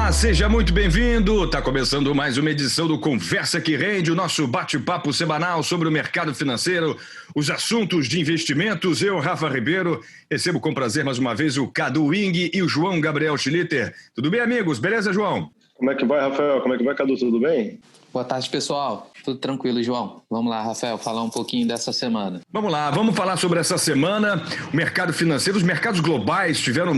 Olá, seja muito bem-vindo. Está começando mais uma edição do Conversa que Rende, o nosso bate-papo semanal sobre o mercado financeiro, os assuntos de investimentos. Eu, Rafa Ribeiro, recebo com prazer mais uma vez o Cadu Wing e o João Gabriel Schlitter. Tudo bem, amigos? Beleza, João? Como é que vai, Rafael? Como é que vai, Cadu? Tudo bem? Boa tarde, pessoal. Tudo tranquilo, João? Vamos lá, Rafael, falar um pouquinho dessa semana. Vamos lá, vamos falar sobre essa semana. O mercado financeiro, os mercados globais tiveram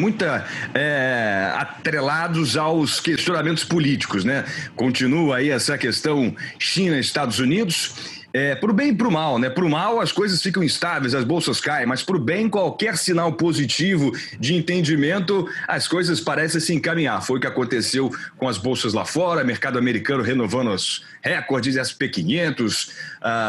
atrelados aos questionamentos políticos, né? Continua aí essa questão China-Estados Unidos. Pro bem e pro mal, né? Pro mal as coisas ficam instáveis, as bolsas caem, mas pro bem qualquer sinal positivo de entendimento, as coisas parecem se encaminhar. Foi o que aconteceu com as bolsas lá fora, mercado americano renovando os recordes, S&P 500,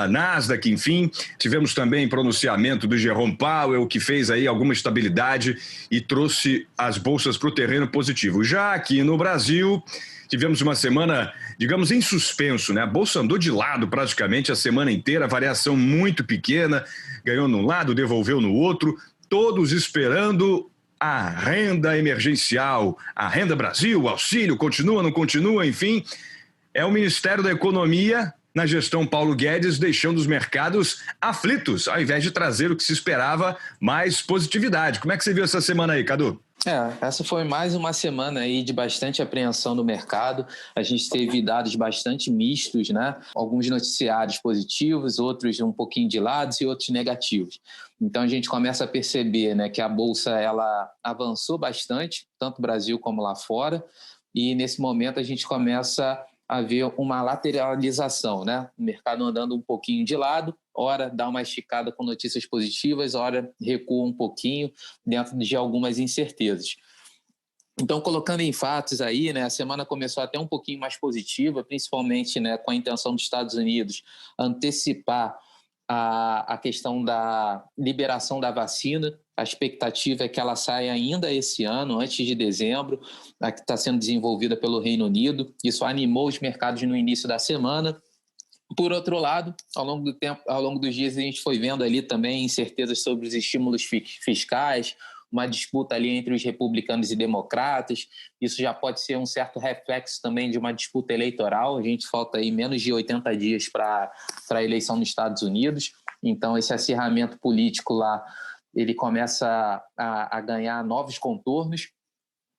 Nasdaq, enfim. Tivemos também pronunciamento do Jerome Powell, que fez aí alguma estabilidade e trouxe as bolsas para o terreno positivo. Já aqui no Brasil, tivemos uma semana, digamos, em suspenso, né? A bolsa andou de lado praticamente a semana inteira, variação muito pequena, ganhou num lado, devolveu no outro, todos esperando a renda emergencial, a renda Brasil, o auxílio, continua, não continua, enfim. É o Ministério da Economia, na gestão Paulo Guedes, deixando os mercados aflitos, ao invés de trazer o que se esperava, mais positividade. Como é que você viu essa semana aí, Cadu? Essa foi mais uma semana aí de bastante apreensão no mercado. A gente teve dados bastante mistos, né? Alguns noticiários positivos, outros um pouquinho de lados e outros negativos. Então a gente começa a perceber, né, que a bolsa ela avançou bastante, tanto no Brasil como lá fora, e nesse momento a gente começa a ver uma lateralização, né? O mercado andando um pouquinho de lado, ora dá uma esticada com notícias positivas, ora recua um pouquinho dentro de algumas incertezas. Então, colocando em fatos aí, né, a semana começou até um pouquinho mais positiva, principalmente, né, com a intenção dos Estados Unidos antecipar a questão da liberação da vacina. A expectativa é que ela saia ainda esse ano, antes de dezembro, a que está sendo desenvolvida pelo Reino Unido. Isso animou os mercados no início da semana. Por outro lado, ao longo do tempo, ao longo dos dias, a gente foi vendo ali também incertezas sobre os estímulos fiscais, uma disputa ali entre os republicanos e democratas. Isso já pode ser um certo reflexo também de uma disputa eleitoral. A gente falta aí menos de 80 dias para a eleição nos Estados Unidos. Então, esse acirramento político lá, ele começa a ganhar novos contornos,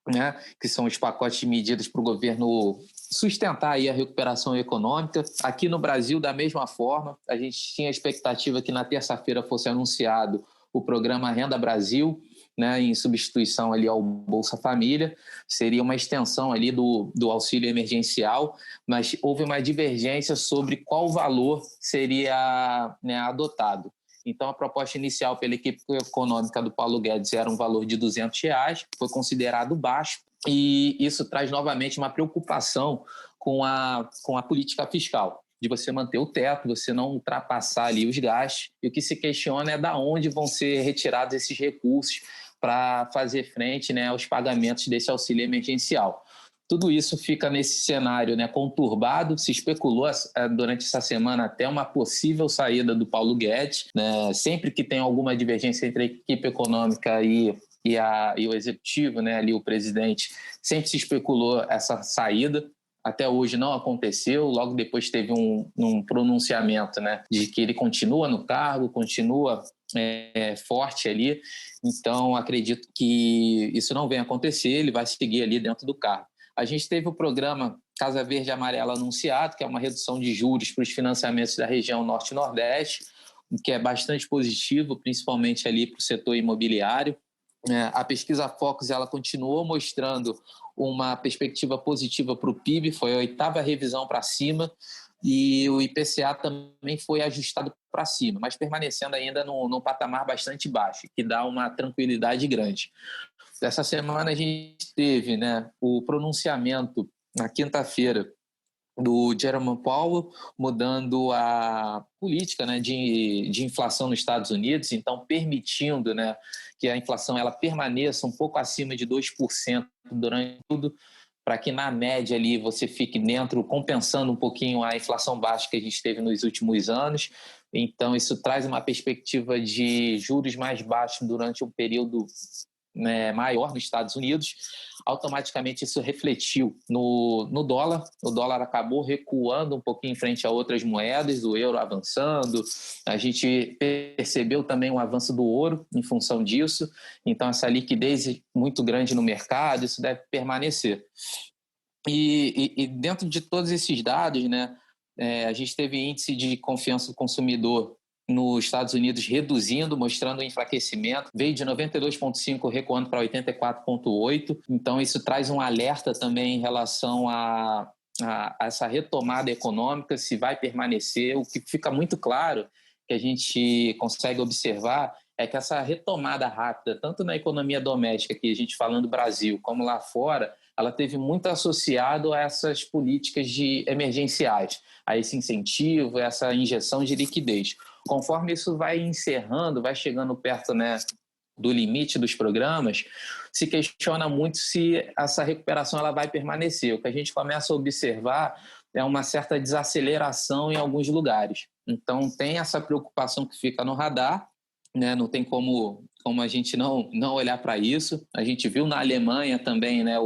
né, que são os pacotes de medidas para o governo sustentar aí a recuperação econômica. Aqui no Brasil, da mesma forma, a gente tinha a expectativa que na terça-feira fosse anunciado o programa Renda Brasil, né, em substituição ali ao Bolsa Família. Seria uma extensão ali do auxílio emergencial, mas houve uma divergência sobre qual valor seria, né, adotado. Então, a proposta inicial pela equipe econômica do Paulo Guedes era um valor de R$200, foi considerado baixo, e isso traz novamente uma preocupação com a política fiscal, de você manter o teto, você não ultrapassar ali os gastos, e o que se questiona é de onde vão ser retirados esses recursos para fazer frente, né, aos pagamentos desse auxílio emergencial. Tudo isso fica nesse cenário, né, conturbado. Se especulou durante essa semana até uma possível saída do Paulo Guedes, né? Sempre que tem alguma divergência entre a equipe econômica e o executivo, né, ali o presidente, sempre se especulou essa saída. Até hoje não aconteceu. Logo depois teve um pronunciamento, né, de que ele continua no cargo, continua forte ali. Então, acredito que isso não venha acontecer, ele vai seguir ali dentro do cargo. A gente teve o programa Casa Verde e Amarela anunciado, que é uma redução de juros para os financiamentos da região Norte e Nordeste, que é bastante positivo, principalmente ali para o setor imobiliário. A pesquisa Focus ela continuou mostrando uma perspectiva positiva para o PIB, foi a 8ª revisão para cima, e o IPCA também foi ajustado para cima, mas permanecendo ainda num patamar bastante baixo, que dá uma tranquilidade grande. Essa semana a gente teve, né, o pronunciamento na quinta-feira do Jerome Powell, mudando a política, né, de inflação nos Estados Unidos, então permitindo, né, que a inflação ela permaneça um pouco acima de 2% durante tudo, para que na média ali você fique dentro, compensando um pouquinho a inflação baixa que a gente teve nos últimos anos. Então isso traz uma perspectiva de juros mais baixos durante um período né, maior nos Estados Unidos, automaticamente isso refletiu no dólar. O dólar acabou recuando um pouquinho em frente a outras moedas, o euro avançando. A gente percebeu também um avanço do ouro em função disso. Então, essa liquidez muito grande no mercado, isso deve permanecer. E dentro de todos esses dados, né, a gente teve índice de confiança do consumidor nos Estados Unidos reduzindo, mostrando um enfraquecimento, veio de 92,5 recuando para 84,8. Então, isso traz um alerta também em relação a essa retomada econômica, se vai permanecer. O que fica muito claro, que a gente consegue observar, é que essa retomada rápida, tanto na economia doméstica, aqui a gente falando do Brasil, como lá fora, ela teve muito associado a essas políticas emergenciais, a esse incentivo, a essa injeção de liquidez. Conforme isso vai encerrando, vai chegando perto, né, do limite dos programas, se questiona muito se essa recuperação ela vai permanecer. O que a gente começa a observar é uma certa desaceleração em alguns lugares. Então, tem essa preocupação que fica no radar, né? Não tem como a gente não olhar para isso. A gente viu na Alemanha também, né,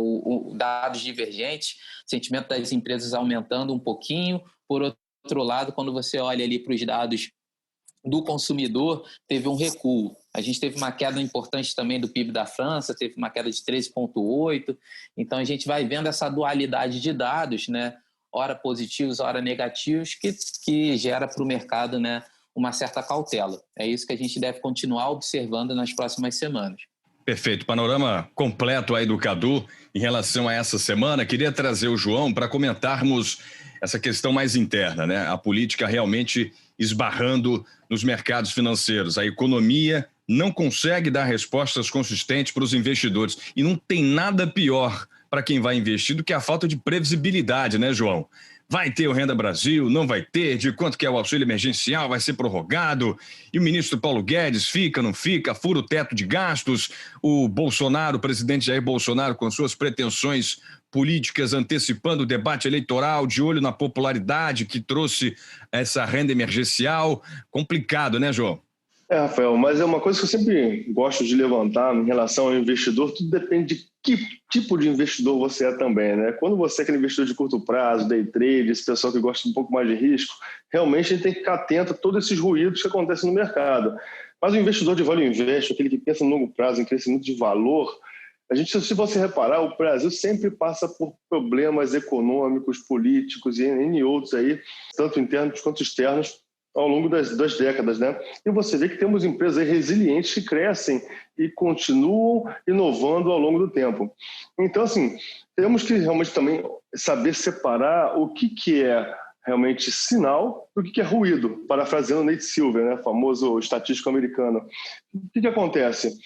dados divergentes, sentimento das empresas aumentando um pouquinho. Por outro lado, quando você olha ali para os dados do consumidor, teve um recuo. A gente teve uma queda importante também do PIB da França, teve uma queda de 13,8%. Então, a gente vai vendo essa dualidade de dados, né? Ora positivos, ora negativos, que gera para o mercado, né, uma certa cautela. É isso que a gente deve continuar observando nas próximas semanas. Perfeito. Panorama completo aí do Cadu em relação a essa semana. Queria trazer o João para comentarmos essa questão mais interna, né? A política realmente esbarrando nos mercados financeiros. A economia não consegue dar respostas consistentes para os investidores. E não tem nada pior para quem vai investir do que a falta de previsibilidade, né, João? Vai ter o Renda Brasil, não vai ter, de quanto que é o auxílio emergencial, vai ser prorrogado, e o ministro Paulo Guedes fica, não fica, fura o teto de gastos, o Bolsonaro, o presidente Jair Bolsonaro, com suas pretensões políticas, antecipando o debate eleitoral, de olho na popularidade que trouxe essa renda emergencial. Complicado, né, João? Rafael, mas é uma coisa que eu sempre gosto de levantar em relação ao investidor, tudo depende de que tipo de investidor você é também, né? Quando você é aquele investidor de curto prazo, day trade, esse pessoal que gosta de um pouco mais de risco, realmente a gente tem que ficar atento a todos esses ruídos que acontecem no mercado. Mas o investidor de value invest, aquele que pensa no longo prazo, em crescimento de valor, se você reparar, o Brasil sempre passa por problemas econômicos, políticos e N outros aí, tanto internos quanto externos, ao longo das décadas, né? E você vê que temos empresas aí resilientes que crescem e continuam inovando ao longo do tempo. Então, assim, temos que realmente também saber separar o que é realmente sinal do que é ruído, parafraseando Nate Silver, né, famoso estatístico americano. O que acontece?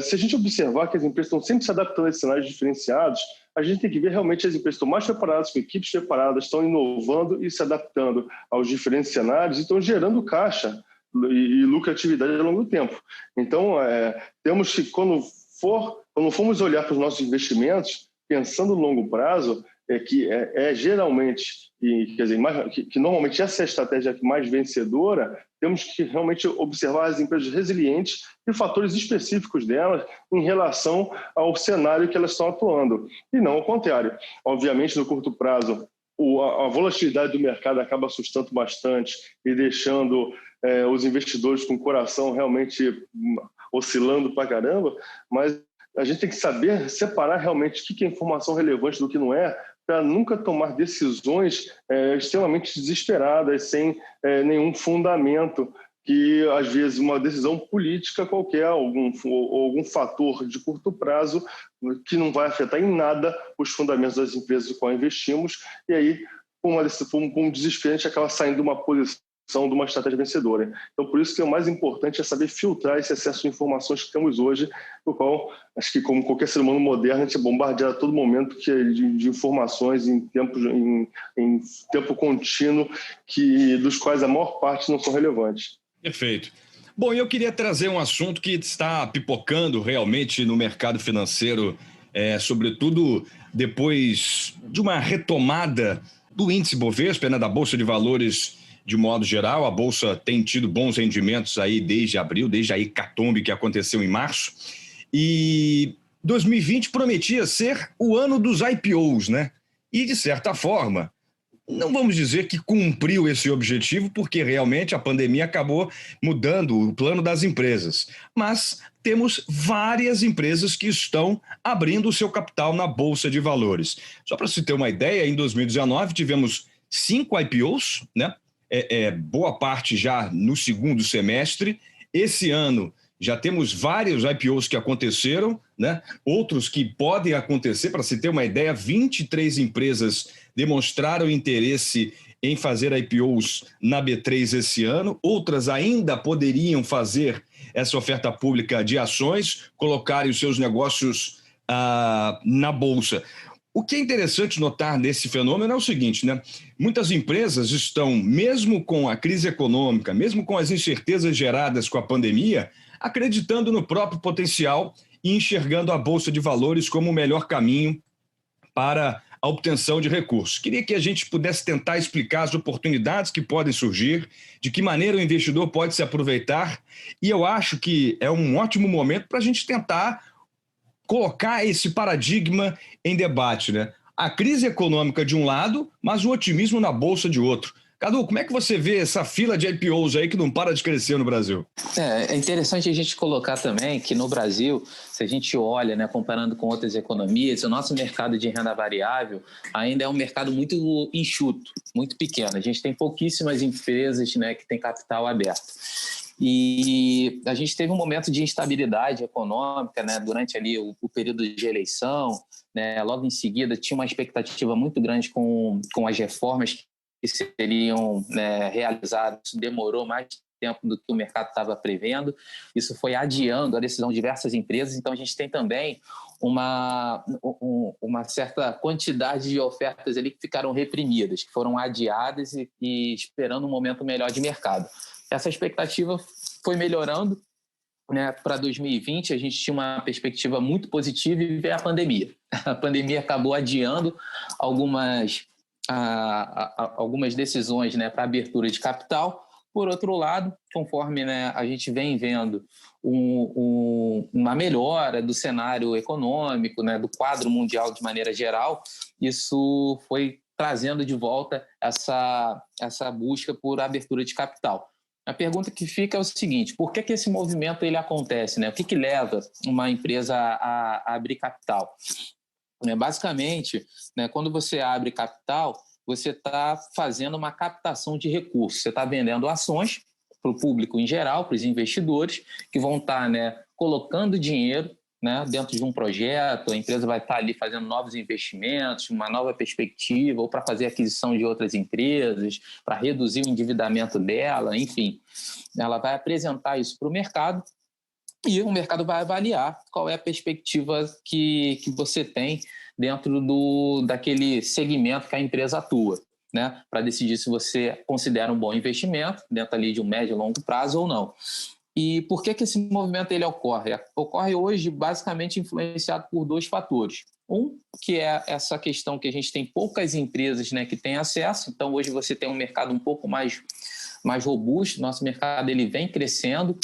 Se a gente observar que as empresas estão sempre se adaptando a cenários diferenciados, a gente tem que ver realmente as empresas estão mais preparadas, com equipes preparadas, estão inovando e se adaptando aos diferentes cenários e estão gerando caixa e lucratividade ao longo do tempo. Então, temos que, quando formos olhar para os nossos investimentos, pensando no longo prazo, que geralmente, quer dizer, que normalmente essa é a estratégia mais vencedora, temos que realmente observar as empresas resilientes e fatores específicos delas em relação ao cenário que elas estão atuando, e não ao contrário. Obviamente, no curto prazo, a volatilidade do mercado acaba assustando bastante e deixando os investidores com o coração realmente oscilando pra caramba, mas a gente tem que saber separar realmente o que é informação relevante do que não é, para nunca tomar decisões extremamente desesperadas, sem nenhum fundamento, que às vezes uma decisão política qualquer, algum fator de curto prazo, que não vai afetar em nada os fundamentos das empresas no qual investimos, e aí, com um desespero, a gente acaba saindo de uma posição de uma estratégia vencedora. Então, por isso que o mais importante é saber filtrar esse excesso de informações que temos hoje, no qual, acho que como qualquer ser humano moderno, a gente é bombardeado a todo momento de informações em tempo contínuo, dos quais a maior parte não são relevantes. Perfeito. Bom, eu queria trazer um assunto que está pipocando realmente no mercado financeiro, sobretudo depois de uma retomada do índice Bovespa, né, da Bolsa de Valores. De modo geral, a Bolsa tem tido bons rendimentos aí desde abril, desde a hecatombe que aconteceu em março. E 2020 prometia ser o ano dos IPOs, né? E, de certa forma, não vamos dizer que cumpriu esse objetivo, porque realmente a pandemia acabou mudando o plano das empresas. Mas temos várias empresas que estão abrindo o seu capital na Bolsa de Valores. Só para se ter uma ideia, em 2019 tivemos 5 IPOs, né? Boa parte já no segundo semestre. Esse ano já temos vários IPOs que aconteceram, né? Outros que podem acontecer. Para se ter uma ideia, 23 empresas demonstraram interesse em fazer IPOs na B3 esse ano. Outras ainda poderiam fazer essa oferta pública de ações, colocarem os seus negócios na Bolsa. O que é interessante notar nesse fenômeno é o seguinte, né? Muitas empresas estão, mesmo com a crise econômica, mesmo com as incertezas geradas com a pandemia, acreditando no próprio potencial e enxergando a Bolsa de Valores como o melhor caminho para a obtenção de recursos. Queria que a gente pudesse tentar explicar as oportunidades que podem surgir, de que maneira o investidor pode se aproveitar, e eu acho que é um ótimo momento para a gente tentar colocar esse paradigma em debate, né? A crise econômica de um lado, mas o otimismo na Bolsa de outro. Cadu, como é que você vê essa fila de IPOs aí que não para de crescer no Brasil? É interessante a gente colocar também que no Brasil, se a gente olha, né, comparando com outras economias, o nosso mercado de renda variável ainda é um mercado muito enxuto, muito pequeno. A gente tem pouquíssimas empresas, né, que têm capital aberto. E a gente teve um momento de instabilidade econômica, né, durante ali o período de eleição, né, logo em seguida tinha uma expectativa muito grande com as reformas que seriam, né, realizadas. Isso demorou mais tempo do que o mercado estava prevendo. Isso foi adiando a decisão de diversas empresas. Então, a gente tem também uma certa quantidade de ofertas ali que ficaram reprimidas, que foram adiadas e esperando um momento melhor de mercado. Essa expectativa foi melhorando, né? Para 2020, a gente tinha uma perspectiva muito positiva e veio a pandemia. A pandemia acabou adiando algumas decisões, né, para abertura de capital. Por outro lado, conforme, né, a gente vem vendo uma melhora do cenário econômico, né, do quadro mundial de maneira geral, isso foi trazendo de volta essa busca por abertura de capital. A pergunta que fica é o seguinte: por que esse movimento ele acontece, né? O que leva uma empresa a abrir capital? Basicamente, né, quando você abre capital, você está fazendo uma captação de recursos. Você está vendendo ações para o público em geral, para os investidores, que vão estar, né, colocando dinheiro, né, dentro de um projeto. A empresa vai estar ali fazendo novos investimentos, uma nova perspectiva, ou para fazer aquisição de outras empresas, para reduzir o endividamento dela, enfim. Ela vai apresentar isso para o mercado e o mercado vai avaliar qual é a perspectiva que você tem dentro daquele segmento que a empresa atua, né, para decidir se você considera um bom investimento dentro ali de um médio e longo prazo ou não. E por que esse movimento ele ocorre? Ocorre hoje basicamente influenciado por 2 fatores. Um, que é essa questão que a gente tem poucas empresas, né, que têm acesso. Então, hoje você tem um mercado um pouco mais robusto. Nosso mercado ele vem crescendo.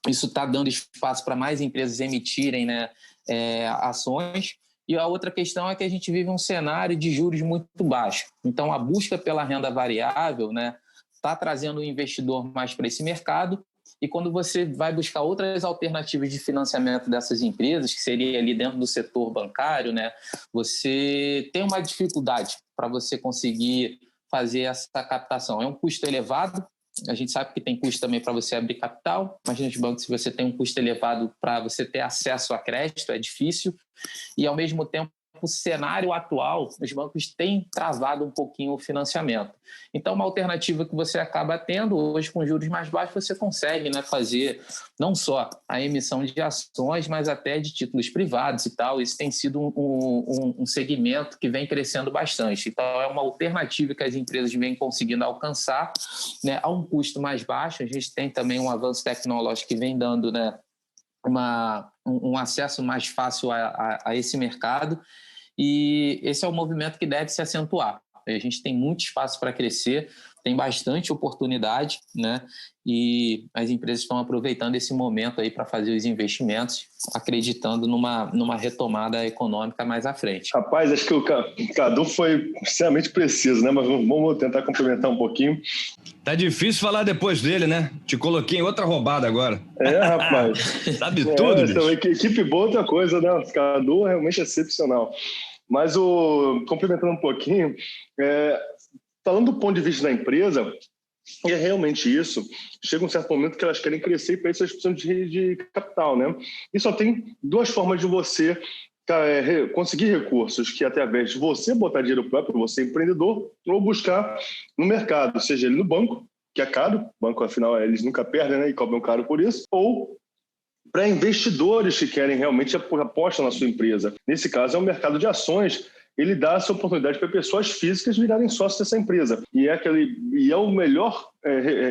Isso está dando espaço para mais empresas emitirem, né, ações. E a outra questão é que a gente vive um cenário de juros muito baixo. Então, a busca pela renda variável, né, está trazendo o investidor mais para esse mercado. E quando você vai buscar outras alternativas de financiamento dessas empresas, que seria ali dentro do setor bancário, né, você tem uma dificuldade para você conseguir fazer essa captação. É um custo elevado. A gente sabe que tem custo também para você abrir capital. Imagina os bancos, se você tem um custo elevado para você ter acesso a crédito, é difícil. E, ao mesmo tempo, o cenário atual, os bancos têm travado um pouquinho o financiamento. Então, uma alternativa que você acaba tendo hoje, com juros mais baixos, você consegue, né, fazer não só a emissão de ações, mas até de títulos privados e tal. Isso tem sido um segmento que vem crescendo bastante. Então, é uma alternativa que as empresas vêm conseguindo alcançar, né, a um custo mais baixo. A gente tem também um avanço tecnológico que vem dando, né, um acesso mais fácil a esse mercado. E esse é um movimento que deve se acentuar. A gente tem muito espaço para crescer, tem bastante oportunidade, né? E as empresas estão aproveitando esse momento aí para fazer os investimentos, acreditando numa retomada econômica mais à frente. Rapaz, acho que o Cadu foi extremamente preciso, né? Mas vamos tentar complementar um pouquinho. Tá difícil falar depois dele, né? Te coloquei em outra roubada agora. Rapaz. Sabe tudo, bicho. Equipe boa é outra coisa, né? O Cadu realmente é excepcional. Mas complementando um pouquinho, falando do ponto de vista da empresa, é realmente isso. Chega um certo momento que elas querem crescer e para isso elas precisam de capital, né? E só tem duas formas de você conseguir recursos, que é através de você botar dinheiro próprio, você empreendedor, ou buscar no mercado, seja ele no banco, que é caro, o banco afinal eles nunca perdem, né, e cobram caro por isso, ou para investidores que querem realmente apostar na sua empresa. Nesse caso é o mercado de ações. Ele dá essa oportunidade para pessoas físicas virarem sócios dessa empresa. E é o melhor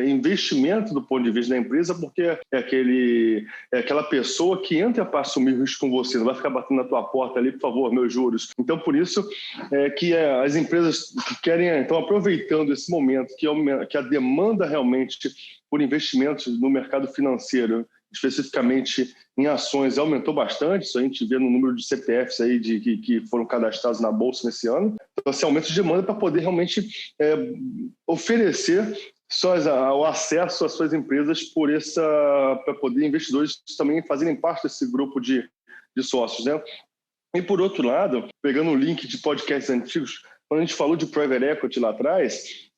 investimento do ponto de vista da empresa, porque é aquela pessoa que entra para assumir o risco com você, não vai ficar batendo na tua porta ali, por favor, meus juros. Então, por isso que as empresas que estão aproveitando esse momento, que a demanda realmente por investimentos no mercado financeiro, especificamente em ações, aumentou bastante. Isso a gente vê no número de CPFs aí que foram cadastrados na Bolsa nesse ano. Então, esse aumento de demanda para poder realmente oferecer o acesso às suas empresas para poder investidores também fazerem parte desse grupo de sócios, né? E, por outro lado, pegando o link de podcasts antigos, quando a gente falou de private equity lá atrás,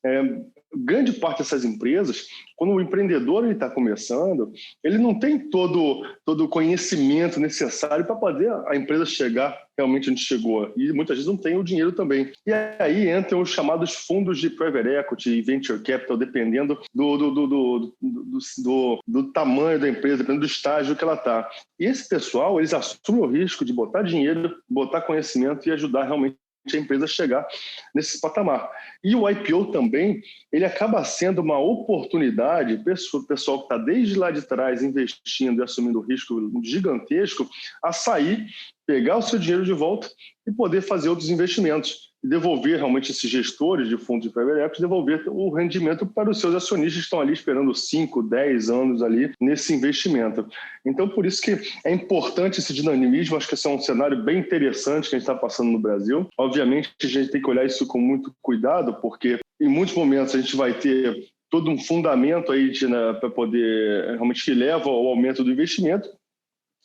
grande parte dessas empresas, quando o empreendedor está começando, ele não tem todo o conhecimento necessário para poder a empresa chegar realmente onde chegou. E muitas vezes não tem o dinheiro também. E aí entram os chamados fundos de private equity e venture capital, dependendo do tamanho da empresa, dependendo do estágio que ela está. E esse pessoal, eles assumem o risco de botar dinheiro, botar conhecimento e ajudar realmente a empresa chegar nesse patamar. E o IPO também, ele acaba sendo uma oportunidade para o pessoal que está desde lá de trás investindo e assumindo um risco gigantesco a sair, pegar o seu dinheiro de volta e poder fazer outros investimentos. E devolver realmente esses gestores de fundos de private equity, devolver o rendimento para os seus acionistas que estão ali esperando 5, 10 anos ali nesse investimento. Então, por isso que é importante esse dinamismo. Acho que esse é um cenário bem interessante que a gente está passando no Brasil. Obviamente, a gente tem que olhar isso com muito cuidado, porque em muitos momentos a gente vai ter todo um fundamento aí para poder realmente que leva ao aumento do investimento.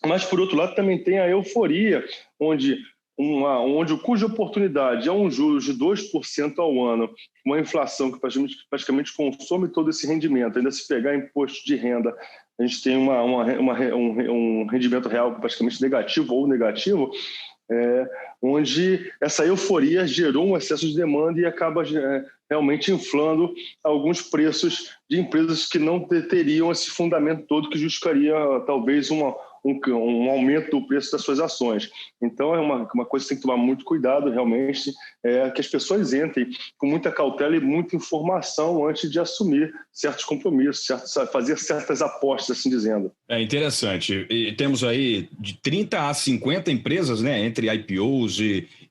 Mas, por outro lado, também tem a euforia, onde o cuja oportunidade é um juros de 2% ao ano, uma inflação que praticamente consome todo esse rendimento, ainda se pegar imposto de renda, a gente tem um rendimento real praticamente negativo ou negativo, onde essa euforia gerou um excesso de demanda e acaba realmente inflando alguns preços de empresas que não teriam esse fundamento todo que justificaria talvez um aumento do preço das suas ações. Então, é uma coisa que tem que tomar muito cuidado, realmente, que as pessoas entrem com muita cautela e muita informação antes de assumir certos compromissos, fazer certas apostas, assim dizendo. É interessante. E temos aí de 30 a 50 empresas, né, entre IPOs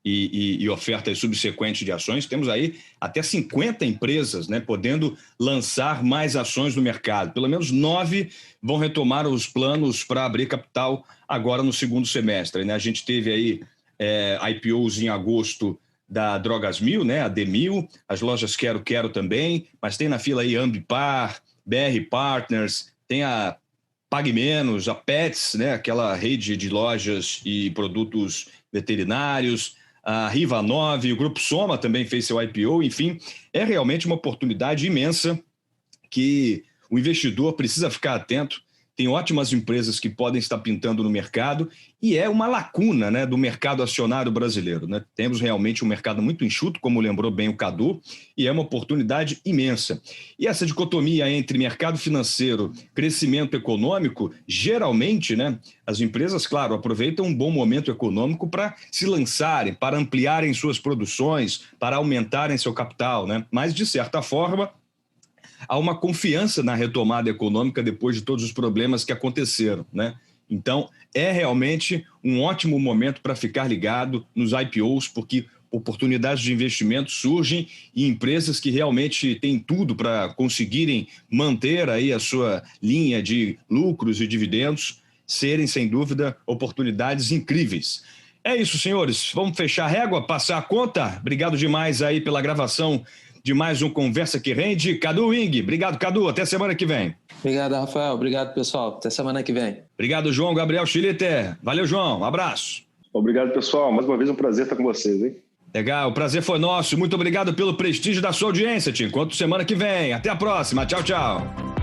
e ofertas subsequentes de ações. Temos aí até 50 empresas, né, podendo lançar mais ações no mercado. Pelo menos 9 vão retomar os planos para abrir capital agora no segundo semestre, né? A gente teve aí IPOs em agosto da Drogas 1000, né, a D1000, as lojas Quero também, mas tem na fila aí Ambipar, BR Partners, tem a Pague Menos, a Pets, né, aquela rede de lojas e produtos veterinários, a Riva 9, o Grupo Soma também fez seu IPO. Enfim, é realmente uma oportunidade imensa que o investidor precisa ficar atento. Tem ótimas empresas que podem estar pintando no mercado e é uma lacuna, né, do mercado acionário brasileiro, né? Temos realmente um mercado muito enxuto, como lembrou bem o Cadu, e é uma oportunidade imensa. E essa dicotomia entre mercado financeiro e crescimento econômico, geralmente, né, as empresas, claro, aproveitam um bom momento econômico para se lançarem, para ampliarem suas produções, para aumentarem seu capital, né? Mas, de certa forma, há uma confiança na retomada econômica depois de todos os problemas que aconteceram, né? Então, é realmente um ótimo momento para ficar ligado nos IPOs, porque oportunidades de investimento surgem e empresas que realmente têm tudo para conseguirem manter aí a sua linha de lucros e dividendos, serem, sem dúvida, oportunidades incríveis. É isso, senhores. Vamos fechar a régua, passar a conta. Obrigado demais aí pela gravação de mais um Conversa que Rende. Cadu Wing, obrigado, Cadu. Até semana que vem. Obrigado, Rafael. Obrigado, pessoal. Até semana que vem. Obrigado, João Gabriel Schlitter. Valeu, João. Um abraço. Obrigado, pessoal. Mais uma vez um prazer estar com vocês, hein? Legal, o prazer foi nosso. Muito obrigado pelo prestígio da sua audiência. Te encontro semana que vem. Até a próxima. Tchau, tchau.